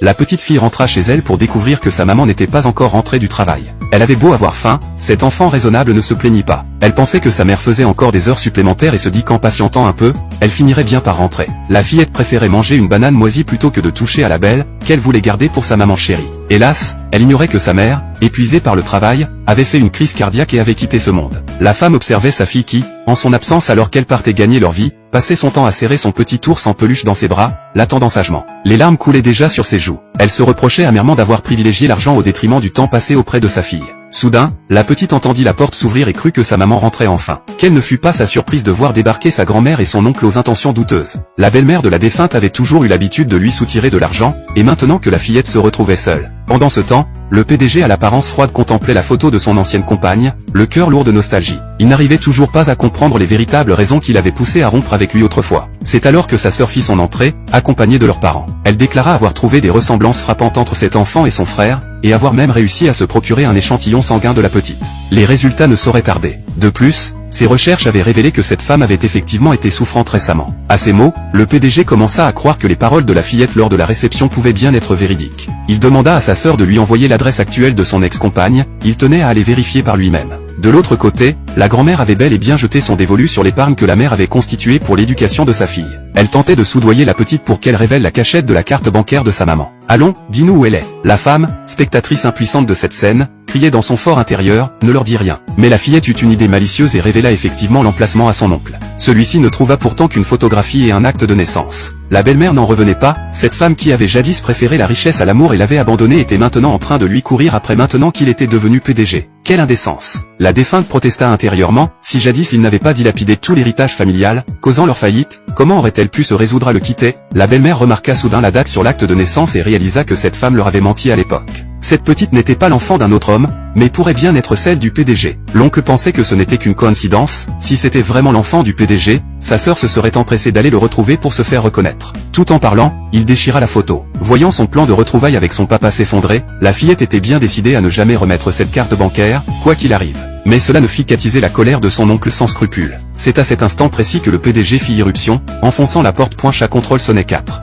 La petite fille rentra chez elle pour découvrir que sa maman n'était pas encore rentrée du travail. Elle avait beau avoir faim, cet enfant raisonnable ne se plaignit pas. Elle pensait que sa mère faisait encore des heures supplémentaires et se dit qu'en patientant un peu, elle finirait bien par rentrer. La fillette préférait manger une banane moisie plutôt que de toucher à la belle, qu'elle voulait garder pour sa maman chérie. Hélas, elle ignorait que sa mère, épuisée par le travail, avait fait une crise cardiaque et avait quitté ce monde. La femme observait sa fille qui, en son absence alors qu'elle partait gagner leur vie, passait son temps à serrer son petit ours en peluche dans ses bras, l'attendant sagement. Les larmes coulaient déjà sur ses joues. Elle se reprochait amèrement d'avoir privilégié l'argent au détriment du temps passé auprès de sa fille. Soudain, la petite entendit la porte s'ouvrir et crut que sa maman rentrait enfin. Quelle ne fut pas sa surprise de voir débarquer sa grand-mère et son oncle aux intentions douteuses. La belle-mère de la défunte avait toujours eu l'habitude de lui soutirer de l'argent, et maintenant que la fillette se retrouvait seule. Pendant ce temps, le PDG à l'apparence froide contemplait la photo de son ancienne compagne, le cœur lourd de nostalgie. Il n'arrivait toujours pas à comprendre les véritables raisons qui l'avaient poussé à rompre avec lui autrefois. C'est alors que sa sœur fit son entrée, accompagnée de leurs parents. Elle déclara avoir trouvé des ressemblances frappantes entre cet enfant et son frère, et avoir même réussi à se procurer un échantillon sanguin de la petite. Les résultats ne sauraient tarder. De plus, ses recherches avaient révélé que cette femme avait effectivement été souffrante récemment. À ces mots, le PDG commença à croire que les paroles de la fillette lors de la réception pouvaient bien être véridiques. Il demanda à sa sœur de lui envoyer l'adresse actuelle de son ex-compagne, il tenait à aller vérifier par lui-même. De l'autre côté, la grand-mère avait bel et bien jeté son dévolu sur l'épargne que la mère avait constituée pour l'éducation de sa fille. Elle tentait de soudoyer la petite pour qu'elle révèle la cachette de la carte bancaire de sa maman. « Allons, dis-nous où elle est. » La femme, spectatrice impuissante de cette scène, criait dans son fort intérieur, « Ne leur dis rien. » Mais la fillette eut une idée malicieuse et révéla effectivement l'emplacement à son oncle. Celui-ci ne trouva pourtant qu'une photographie et un acte de naissance. La belle-mère n'en revenait pas, cette femme qui avait jadis préféré la richesse à l'amour et l'avait abandonné était maintenant en train de lui courir après maintenant qu'il était devenu PDG. Quelle indécence! La défunte protesta intérieurement, si jadis il n'avait pas dilapidé tout l'héritage familial, causant leur faillite, comment aurait-elle pu se résoudre à le quitter? La belle-mère remarqua soudain la date sur l'acte de naissance et réalisa que cette femme leur avait menti à l'époque. Cette petite n'était pas l'enfant d'un autre homme, mais pourrait bien être celle du PDG. L'oncle pensait que ce n'était qu'une coïncidence, si c'était vraiment l'enfant du PDG, sa sœur se serait empressée d'aller le retrouver pour se faire reconnaître. Tout en parlant, il déchira la photo. Voyant son plan de retrouvailles avec son papa s'effondrer, la fillette était bien décidée à ne jamais remettre cette carte bancaire, quoi qu'il arrive. Mais cela ne fit qu'attiser la colère de son oncle sans scrupule. C'est à cet instant précis que le PDG fit irruption, enfonçant la porte. Chat contrôle sonnait 4.